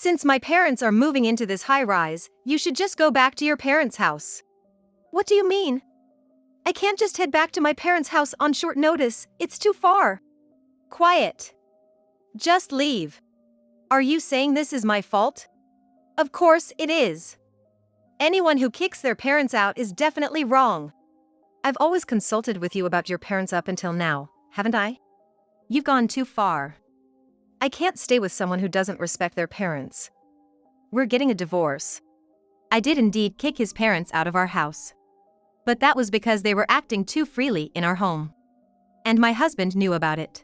Since my parents are moving into this high-rise, you should just go back to your parents' house. What do you mean? I can't just head back to my parents' house on short notice, it's too far. Quiet. Just leave. Are you saying this is my fault? Of course it is. Anyone who kicks their parents out is definitely wrong. I've always consulted with you about your parents up until now, haven't I? You've gone too far. I can't stay with someone who doesn't respect their parents. We're getting a divorce. I did indeed kick his parents out of our house. But that was because they were acting too freely in our home. And my husband knew about it.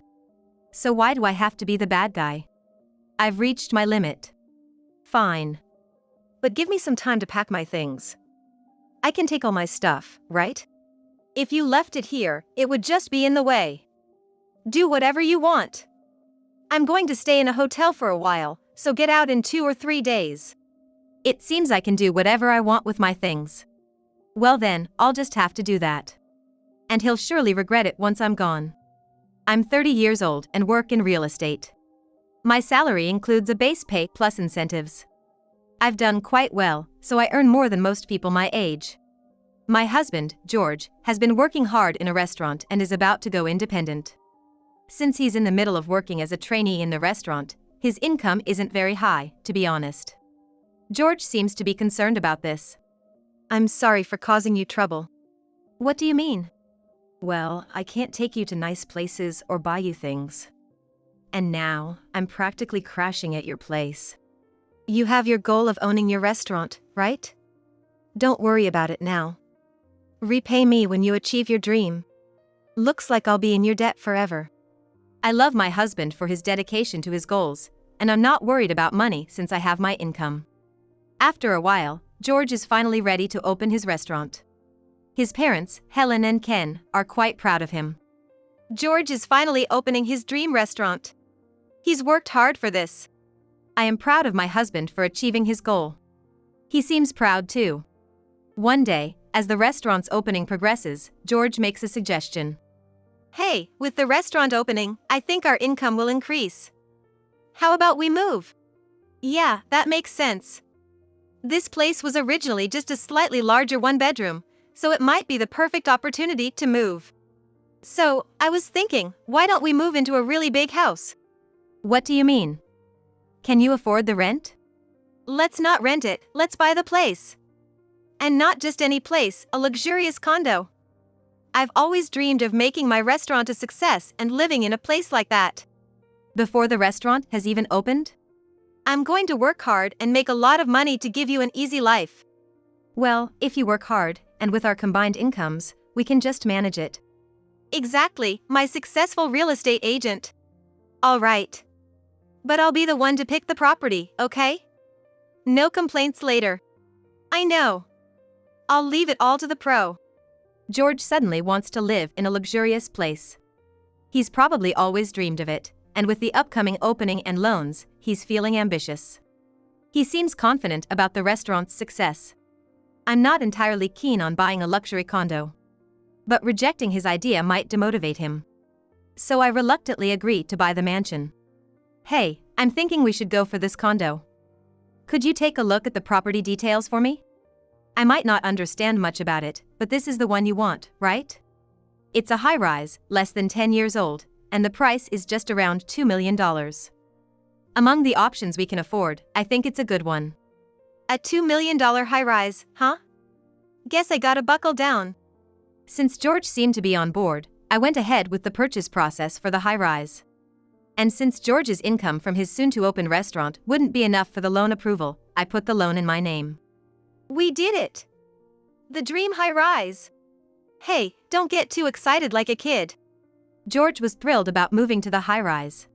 So why do I have to be the bad guy? I've reached my limit. Fine. But give me some time to pack my things. I can take all my stuff, right? If you left it here, it would just be in the way. Do whatever you want. I'm going to stay in a hotel for a while, so get out in 2 or 3 days. It seems I can do whatever I want with my things. Well then, I'll just have to do that. And he'll surely regret it once I'm gone. I'm 30 years old and work in real estate. My salary includes a base pay plus incentives. I've done quite well, so I earn more than most people my age. My husband, George, has been working hard in a restaurant and is about to go independent. Since he's in the middle of working as a trainee in the restaurant, his income isn't very high, to be honest. George seems to be concerned about this. I'm sorry for causing you trouble. What do you mean? Well, I can't take you to nice places or buy you things. And now, I'm practically crashing at your place. You have your goal of owning your restaurant, right? Don't worry about it now. Repay me when you achieve your dream. Looks like I'll be in your debt forever. I love my husband for his dedication to his goals, and I'm not worried about money since I have my income. After a while, George is finally ready to open his restaurant. His parents, Helen and Ken, are quite proud of him. George is finally opening his dream restaurant. He's worked hard for this. I am proud of my husband for achieving his goal. He seems proud too. One day, as the restaurant's opening progresses, George makes a suggestion. Hey, with the restaurant opening, I think our income will increase. How about we move? Yeah, that makes sense. This place was originally just a slightly larger one-bedroom, so it might be the perfect opportunity to move. So, I was thinking, why don't we move into a really big house? What do you mean? Can you afford the rent? Let's not rent it, let's buy the place. And not just any place, a luxurious condo. I've always dreamed of making my restaurant a success and living in a place like that. Before the restaurant has even opened? I'm going to work hard and make a lot of money to give you an easy life. Well, if you work hard, and with our combined incomes, we can just manage it. Exactly, my successful real estate agent. All right. But I'll be the one to pick the property, okay? No complaints later. I know. I'll leave it all to the pro. George suddenly wants to live in a luxurious place. He's probably always dreamed of it, and with the upcoming opening and loans, he's feeling ambitious. He seems confident about the restaurant's success. I'm not entirely keen on buying a luxury condo. But rejecting his idea might demotivate him. So I reluctantly agree to buy the mansion. Hey, I'm thinking we should go for this condo. Could you take a look at the property details for me? I might not understand much about it, but this is the one you want, right? It's a high-rise, less than 10 years old, and the price is just around $2 million. Among the options we can afford, I think it's a good one. A $2 million high-rise, huh? Guess I gotta buckle down. Since George seemed to be on board, I went ahead with the purchase process for the high-rise. And since George's income from his soon-to-open restaurant wouldn't be enough for the loan approval, I put the loan in my name. We did it! The dream high-rise! Hey, don't get too excited like a kid. George was thrilled about moving to the high-rise.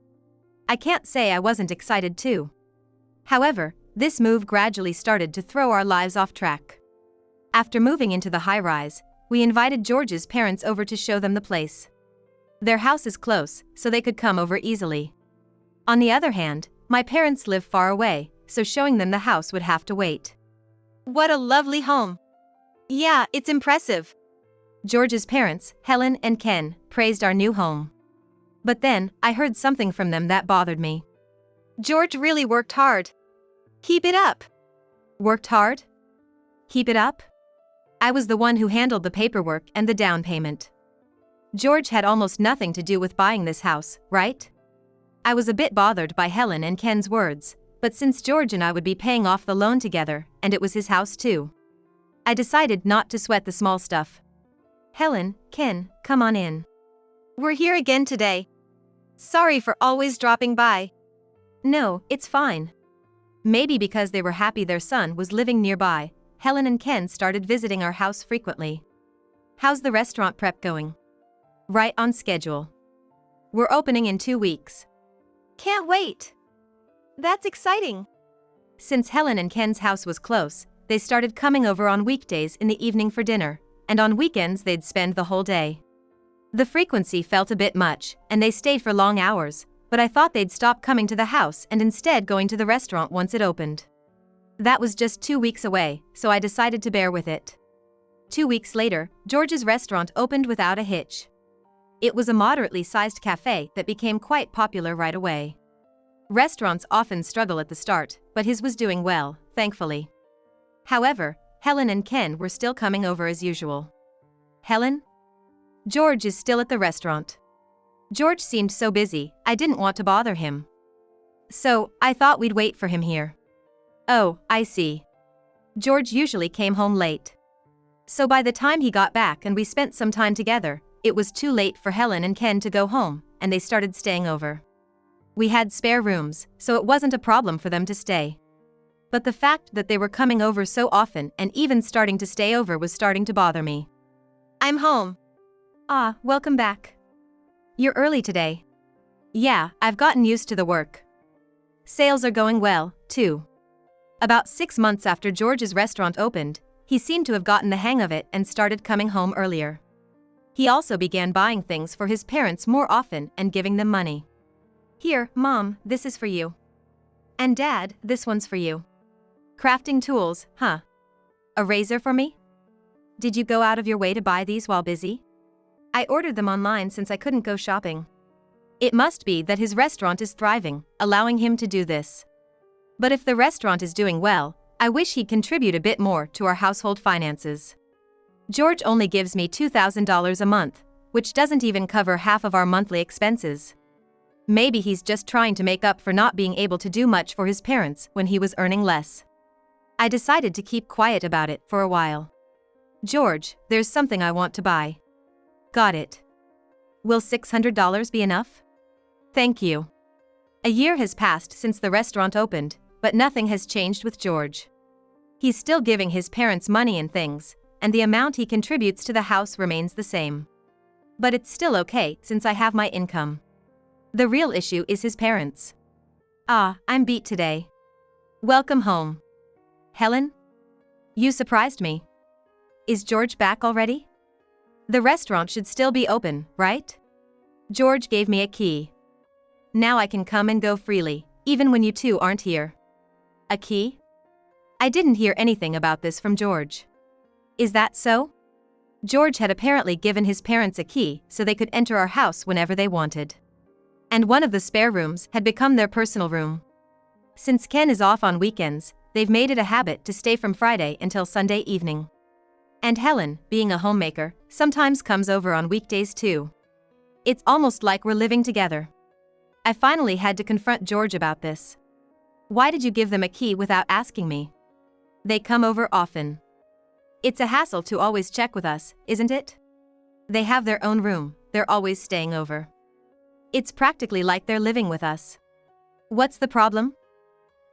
I can't say I wasn't excited too. However, this move gradually started to throw our lives off track. After moving into the high-rise, we invited George's parents over to show them the place. Their house is close, so they could come over easily. On the other hand, my parents live far away, so showing them the house would have to wait. What a lovely home! Yeah, it's impressive. George's parents, Helen and Ken, praised our new home. But then, I heard something from them that bothered me. George really worked hard. Keep it up. Worked hard? Keep it up? I was the one who handled the paperwork and the down payment. George had almost nothing to do with buying this house, right? I was a bit bothered by Helen and Ken's words, but since George and I would be paying off the loan together, and it was his house too, I decided not to sweat the small stuff. Helen, Ken, come on in. We're here again today. Sorry for always dropping by. No, it's fine. Maybe because they were happy their son was living nearby, Helen and Ken started visiting our house frequently. How's the restaurant prep going? Right on schedule. We're opening in 2 weeks. Can't wait. That's exciting. Since Helen and Ken's house was close, they started coming over on weekdays in the evening for dinner, and on weekends they'd spend the whole day. The frequency felt a bit much, and they stayed for long hours, but I thought they'd stop coming to the house and instead going to the restaurant once it opened. That was just 2 weeks away, so I decided to bear with it. 2 weeks later, George's restaurant opened without a hitch. It was a moderately sized cafe that became quite popular right away. Restaurants often struggle at the start, but his was doing well, thankfully. However, Helen and Ken were still coming over as usual. Helen? George is still at the restaurant. George seemed so busy, I didn't want to bother him. So, I thought we'd wait for him here. Oh, I see. George usually came home late. So by the time he got back and we spent some time together, it was too late for Helen and Ken to go home, and they started staying over. We had spare rooms, so it wasn't a problem for them to stay. But the fact that they were coming over so often and even starting to stay over was starting to bother me. I'm home. Ah, welcome back. You're early today. Yeah, I've gotten used to the work. Sales are going well, too. About 6 months after George's restaurant opened, he seemed to have gotten the hang of it and started coming home earlier. He also began buying things for his parents more often and giving them money. Here, Mom, this is for you. And Dad, this one's for you. Crafting tools, huh? A razor for me? Did you go out of your way to buy these while busy? I ordered them online since I couldn't go shopping. It must be that his restaurant is thriving, allowing him to do this. But if the restaurant is doing well, I wish he'd contribute a bit more to our household finances. George only gives me $2,000 a month, which doesn't even cover half of our monthly expenses. Maybe he's just trying to make up for not being able to do much for his parents when he was earning less. I decided to keep quiet about it for a while. George, there's something I want to buy. Got it. Will $600 be enough? Thank you. A year has passed since the restaurant opened, but nothing has changed with George. He's still giving his parents money and things, and the amount he contributes to the house remains the same. But it's still okay since I have my income. The real issue is his parents. Ah, I'm beat today. Welcome home. Helen? You surprised me. Is George back already? The restaurant should still be open, right? George gave me a key. Now I can come and go freely, even when you two aren't here. A key? I didn't hear anything about this from George. Is that so? George had apparently given his parents a key so they could enter our house whenever they wanted. And one of the spare rooms had become their personal room. Since Ken is off on weekends, they've made it a habit to stay from Friday until Sunday evening. And Helen, being a homemaker, sometimes comes over on weekdays too. It's almost like we're living together. I finally had to confront George about this. Why did you give them a key without asking me? They come over often. It's a hassle to always check with us, isn't it? They have their own room, they're always staying over. It's practically like they're living with us. What's the problem?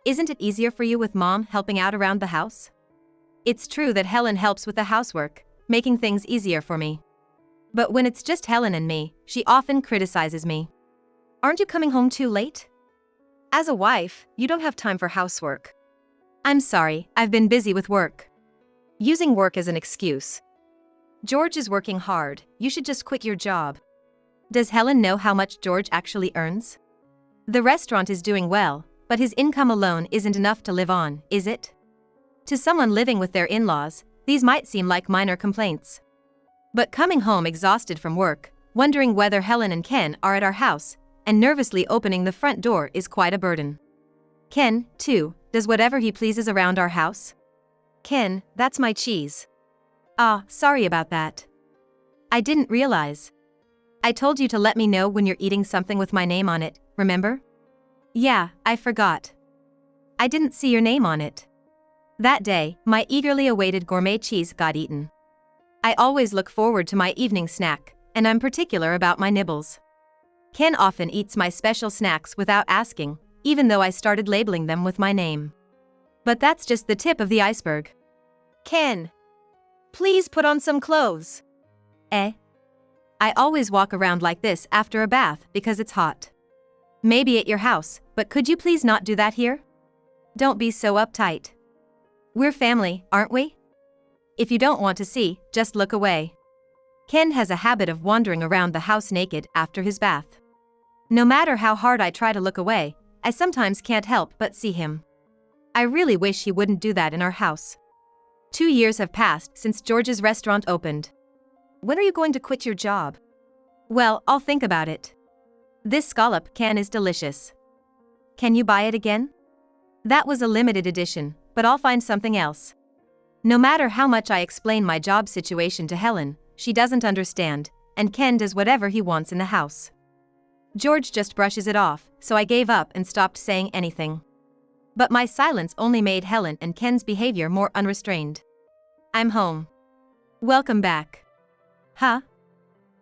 Isn't it easier for you with Mom helping out around the house? It's true that Helen helps with the housework, making things easier for me. But when it's just Helen and me, she often criticizes me. Aren't you coming home too late? As a wife, you don't have time for housework. I'm sorry, I've been busy with work. Using work as an excuse. George is working hard, you should just quit your job. Does Helen know how much George actually earns? The restaurant is doing well, but his income alone isn't enough to live on, is it? To someone living with their in-laws, these might seem like minor complaints. But coming home exhausted from work, wondering whether Helen and Ken are at our house, and nervously opening the front door is quite a burden. Ken, too, does whatever he pleases around our house. Ken, that's my cheese. Ah, sorry about that. I didn't realize. I told you to let me know when you're eating something with my name on it, remember? Yeah, I forgot. I didn't see your name on it. That day, my eagerly awaited gourmet cheese got eaten. I always look forward to my evening snack, and I'm particular about my nibbles. Ken often eats my special snacks without asking, even though I started labeling them with my name. But that's just the tip of the iceberg. Ken, please put on some clothes. I always walk around like this after a bath because it's hot. Maybe at your house, but could you please not do that here? Don't be so uptight. We're family, aren't we? If you don't want to see, just look away. Ken has a habit of wandering around the house naked after his bath. No matter how hard I try to look away, I sometimes can't help but see him. I really wish he wouldn't do that in our house. 2 years have passed since George's restaurant opened. When are you going to quit your job? Well, I'll think about it. This scallop can is delicious. Can you buy it again? That was a limited edition, but I'll find something else. No matter how much I explain my job situation to Helen, she doesn't understand, and Ken does whatever he wants in the house. George just brushes it off, so I gave up and stopped saying anything. But my silence only made Helen and Ken's behavior more unrestrained. I'm home. Welcome back. Huh?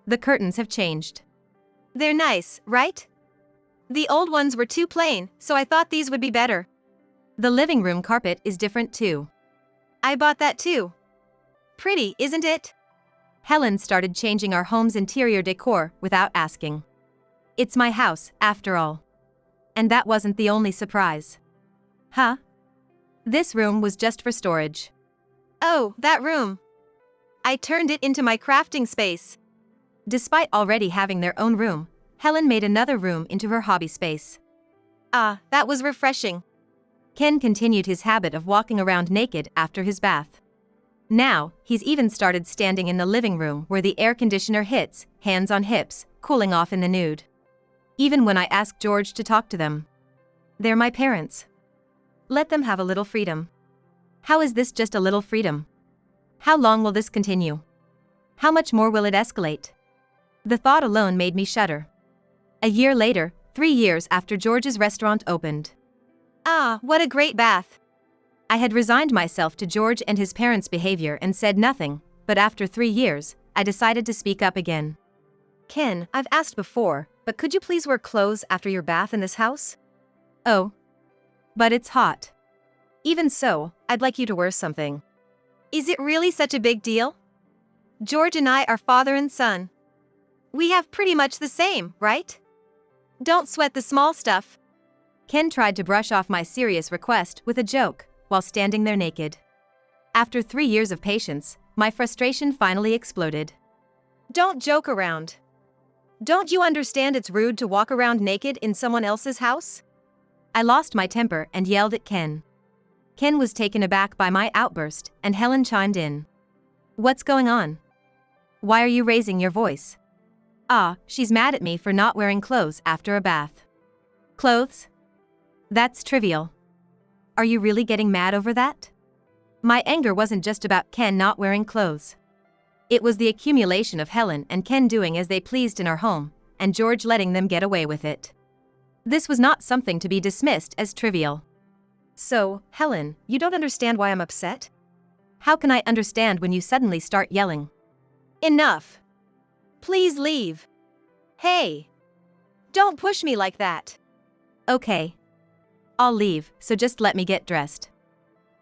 The curtains have changed. They're nice, right? The old ones were too plain, so I thought these would be better. The living room carpet is different too. I bought that too. Pretty, isn't it? Helen started changing our home's interior decor without asking. It's my house, after all. And that wasn't the only surprise. Huh? This room was just for storage. Oh, that room. I turned it into my crafting space. Despite already having their own room, Helen made another room into her hobby space. Ah, that was refreshing. Ken continued his habit of walking around naked after his bath. Now, he's even started standing in the living room where the air conditioner hits, hands on hips, cooling off in the nude. Even when I ask George to talk to them. They're my parents. Let them have a little freedom. How is this just a little freedom? How long will this continue? How much more will it escalate? The thought alone made me shudder. A year later, 3 years after George's restaurant opened. Ah, what a great bath. I had resigned myself to George and his parents' behavior and said nothing, but after 3 years, I decided to speak up again. Ken, I've asked before, but could you please wear clothes after your bath in this house? Oh. But it's hot. Even so, I'd like you to wear something. Is it really such a big deal? George and I are father and son. We have pretty much the same, right? Don't sweat the small stuff. Ken tried to brush off my serious request with a joke, while standing there naked. After 3 years of patience, my frustration finally exploded. Don't joke around. Don't you understand it's rude to walk around naked in someone else's house? I lost my temper and yelled at Ken. Ken was taken aback by my outburst, and Helen chimed in. What's going on? Why are you raising your voice? Ah, she's mad at me for not wearing clothes after a bath. Clothes? That's trivial. Are you really getting mad over that? My anger wasn't just about Ken not wearing clothes. It was the accumulation of Helen and Ken doing as they pleased in our home, and George letting them get away with it. This was not something to be dismissed as trivial. So, Helen, you don't understand why I'm upset? How can I understand when you suddenly start yelling? Enough. Please leave. Hey. Don't push me like that. Okay. I'll leave, so just let me get dressed.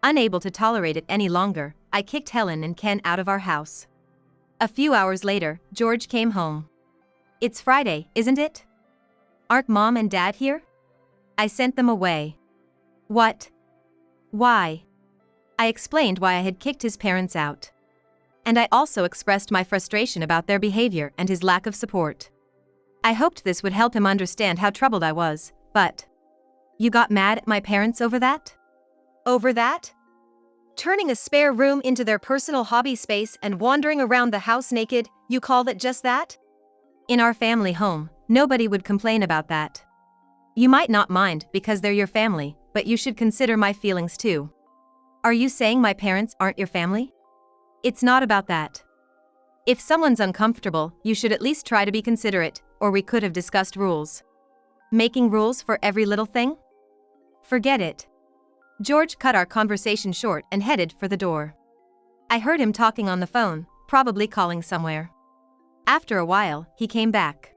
Unable to tolerate it any longer, I kicked Helen and Ken out of our house. A few hours later, George came home. It's Friday, isn't it? Aren't Mom and Dad here? I sent them away. What? Why? I explained why I had kicked his parents out. And I also expressed my frustration about their behavior and his lack of support. I hoped this would help him understand how troubled I was, but... You got mad at my parents over that? Over that? Turning a spare room into their personal hobby space and wandering around the house naked, you call that just that? In our family home, nobody would complain about that. You might not mind because they're your family, but you should consider my feelings too. Are you saying my parents aren't your family? It's not about that. If someone's uncomfortable, you should at least try to be considerate, or we could have discussed rules. Making rules for every little thing? Forget it. George cut our conversation short and headed for the door. I heard him talking on the phone, probably calling somewhere. After a while, he came back.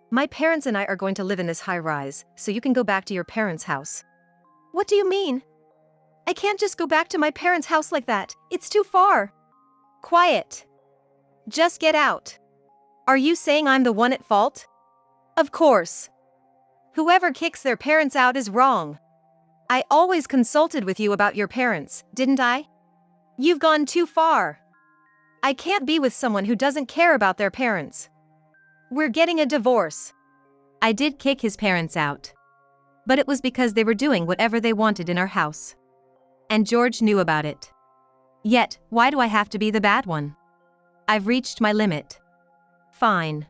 My parents and I are going to live in this high-rise, so you can go back to your parents' house. What do you mean? I can't just go back to my parents' house like that. It's too far. Quiet. Just get out. Are you saying I'm the one at fault? Of course. Whoever kicks their parents out is wrong. I always consulted with you about your parents, didn't I? You've gone too far. I can't be with someone who doesn't care about their parents. We're getting a divorce. I did kick his parents out. But it was because they were doing whatever they wanted in our house. And George knew about it. Yet, why do I have to be the bad one? I've reached my limit. Fine.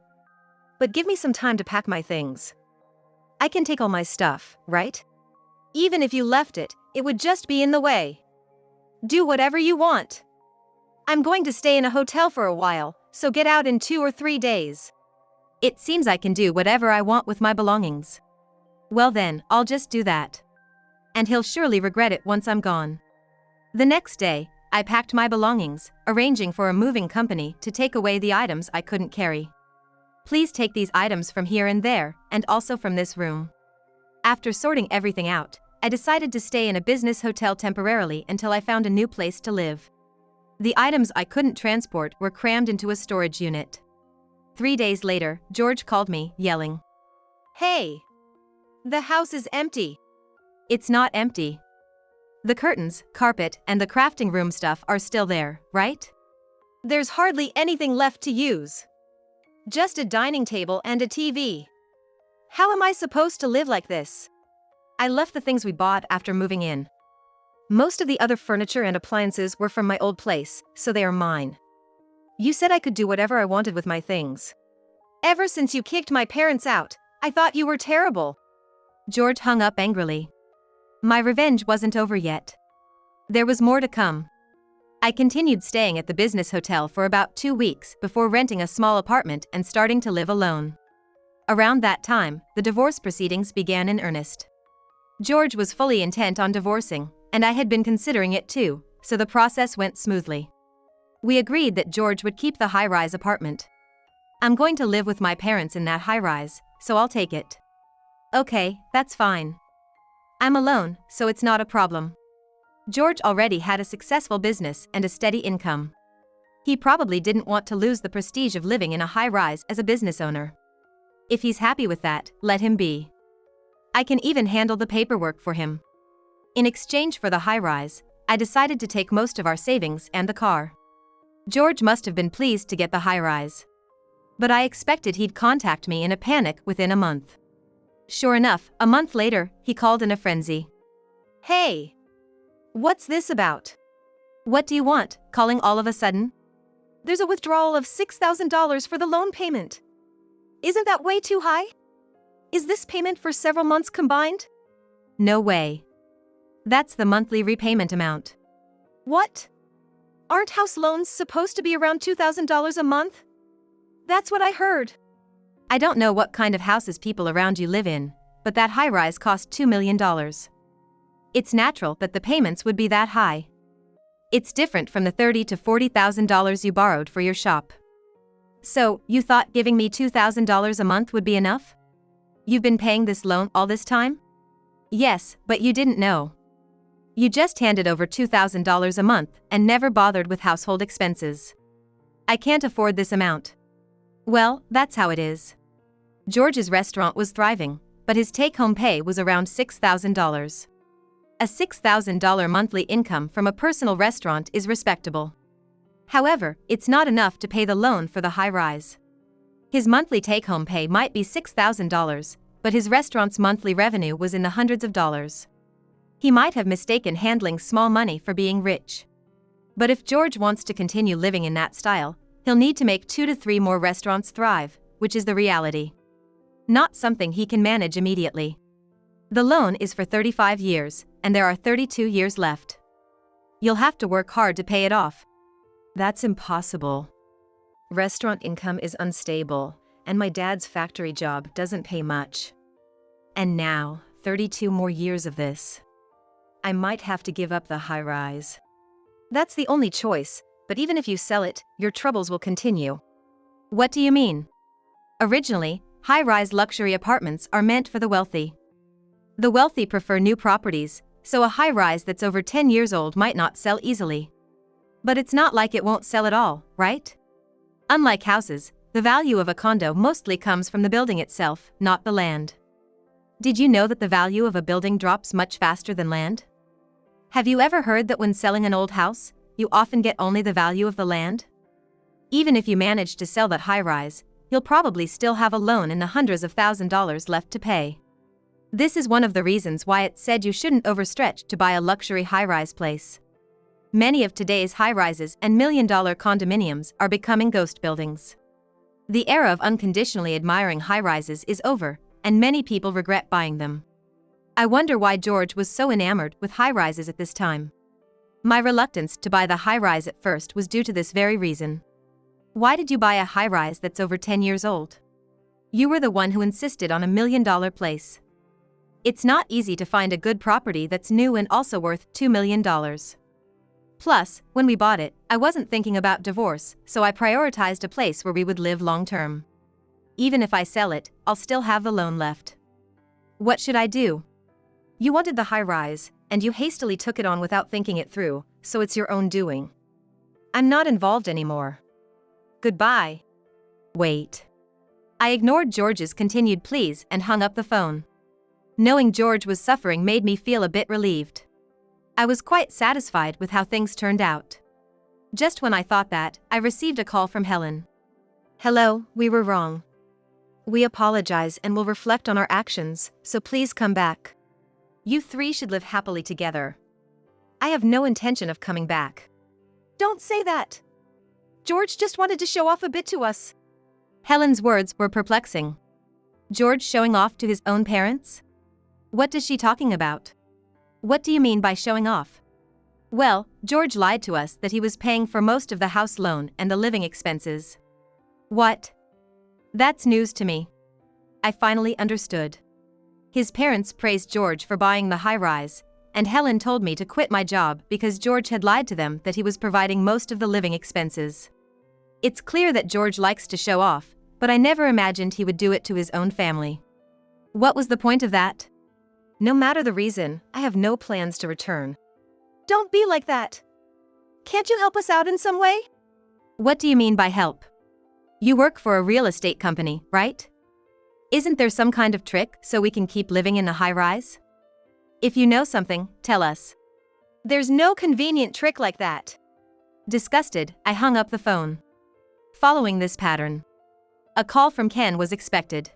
But give me some time to pack my things. I can take all my stuff, right? Even if you left it, it would just be in the way. Do whatever you want. I'm going to stay in a hotel for a while, so get out in 2 or 3 days. It seems I can do whatever I want with my belongings. Well then, I'll just do that. And he'll surely regret it once I'm gone. The next day, I packed my belongings, arranging for a moving company to take away the items I couldn't carry. Please take these items from here and there, and also from this room. After sorting everything out, I decided to stay in a business hotel temporarily until I found a new place to live. The items I couldn't transport were crammed into a storage unit. 3 days later, George called me, yelling, "Hey! The house is empty." It's not empty. The curtains, carpet, and the crafting room stuff are still there, right? There's hardly anything left to use. Just a dining table and a TV. How am I supposed to live like this? I left the things we bought after moving in. Most of the other furniture and appliances were from my old place, so they are mine. You said I could do whatever I wanted with my things. Ever since you kicked my parents out, I thought you were terrible. George hung up angrily. My revenge wasn't over yet. There was more to come. I continued staying at the business hotel for about 2 weeks before renting a small apartment and starting to live alone. Around that time, the divorce proceedings began in earnest. George was fully intent on divorcing, and I had been considering it too, so the process went smoothly. We agreed that George would keep the high-rise apartment. I'm going to live with my parents in that high-rise, so I'll take it. Okay, that's fine. I'm alone, so it's not a problem. George already had a successful business and a steady income. He probably didn't want to lose the prestige of living in a high-rise as a business owner. If he's happy with that, let him be. I can even handle the paperwork for him. In exchange for the high-rise, I decided to take most of our savings and the car. George must have been pleased to get the high-rise. But I expected he'd contact me in a panic within a month. Sure enough, a month later, he called in a frenzy. Hey! What's this about? What do you want, calling all of a sudden? There's a withdrawal of $6,000 for the loan payment. Isn't that way too high? Is this payment for several months combined? No way. That's the monthly repayment amount. What? Aren't house loans supposed to be around $2,000 a month? That's what I heard. I don't know what kind of houses people around you live in, but that high-rise cost $2 million. It's natural that the payments would be that high. It's different from the $30,000 to $40,000 you borrowed for your shop. So, you thought giving me $2,000 a month would be enough? You've been paying this loan all this time? Yes, but you didn't know. You just handed over $2,000 a month and never bothered with household expenses. I can't afford this amount. Well, that's how it is. George's restaurant was thriving, but his take-home pay was around $6,000. A $6,000 monthly income from a personal restaurant is respectable. However, it's not enough to pay the loan for the high-rise. His monthly take-home pay might be $6,000, but his restaurant's monthly revenue was in the hundreds of dollars. He might have mistaken handling small money for being rich. But if George wants to continue living in that style, he'll need to make 2 to 3 more restaurants thrive, which is the reality. Not something he can manage immediately. The loan is for 35 years, and there are 32 years left. You'll have to work hard to pay it off. That's impossible. Restaurant income is unstable, and my dad's factory job doesn't pay much. And now, 32 more years of this. I might have to give up the high-rise. That's the only choice, but even if you sell it, your troubles will continue. What do you mean? Originally, high-rise luxury apartments are meant for the wealthy. The wealthy prefer new properties, so a high-rise that's over 10 years old might not sell easily. But it's not like it won't sell at all, right? Unlike houses, the value of a condo mostly comes from the building itself, not the land. Did you know that the value of a building drops much faster than land? Have you ever heard that when selling an old house, you often get only the value of the land? Even if you manage to sell that high-rise, you'll probably still have a loan in the hundreds of $1,000s left to pay. This is one of the reasons why it's said you shouldn't overstretch to buy a luxury high-rise place. Many of today's high-rises and million-dollar condominiums are becoming ghost buildings. The era of unconditionally admiring high-rises is over, and many people regret buying them. I wonder why George was so enamored with high-rises at this time. My reluctance to buy the high-rise at first was due to this very reason. Why did you buy a high-rise that's over 10 years old? You were the one who insisted on a $1 million place. It's not easy to find a good property that's new and also worth $2 million. Plus, when we bought it, I wasn't thinking about divorce, so I prioritized a place where we would live long-term. Even if I sell it, I'll still have the loan left. What should I do? You wanted the high-rise, and you hastily took it on without thinking it through, so it's your own doing. I'm not involved anymore. Goodbye. Wait. I ignored George's continued pleas and hung up the phone. Knowing George was suffering made me feel a bit relieved. I was quite satisfied with how things turned out. Just when I thought that, I received a call from Helen. Hello, we were wrong. We apologize and will reflect on our actions, so please come back. You three should live happily together. I have no intention of coming back. Don't say that. George just wanted to show off a bit to us. Helen's words were perplexing. George showing off to his own parents? What is she talking about? What do you mean by showing off? Well, George lied to us that he was paying for most of the house loan and the living expenses. What? That's news to me. I finally understood. His parents praised George for buying the high-rise, and Helen told me to quit my job because George had lied to them that he was providing most of the living expenses. It's clear that George likes to show off, but I never imagined he would do it to his own family. What was the point of that? No matter the reason, I have no plans to return. Don't be like that. Can't you help us out in some way? What do you mean by help? You work for a real estate company, right? Isn't there some kind of trick so we can keep living in the high-rise? If you know something, tell us. There's no convenient trick like that. Disgusted, I hung up the phone. Following this pattern, a call from Ken was expected.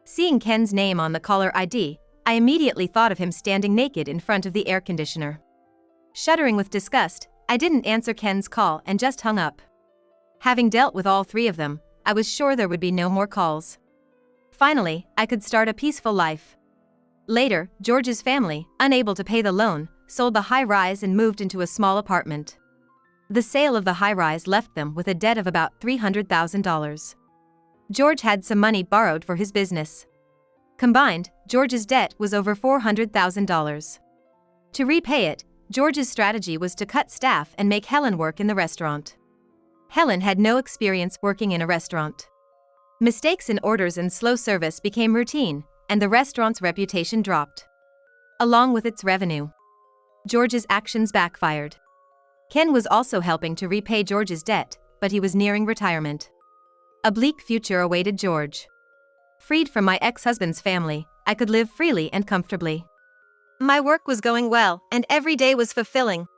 Seeing Ken's name on the caller ID, I immediately thought of him standing naked in front of the air conditioner. Shuddering with disgust, I didn't answer Ken's call and just hung up. Having dealt with all three of them, I was sure there would be no more calls. Finally, I could start a peaceful life. Later, George's family, unable to pay the loan, sold the high-rise and moved into a small apartment. The sale of the high-rise left them with a debt of about $300,000. George had some money borrowed for his business. Combined, George's debt was over $400,000. To repay it, George's strategy was to cut staff and make Helen work in the restaurant. Helen had no experience working in a restaurant. Mistakes in orders and slow service became routine, and the restaurant's reputation dropped. Along with its revenue, George's actions backfired. Ken was also helping to repay George's debt, but he was nearing retirement. A bleak future awaited George. Freed from my ex-husband's family, I could live freely and comfortably. My work was going well, and every day was fulfilling.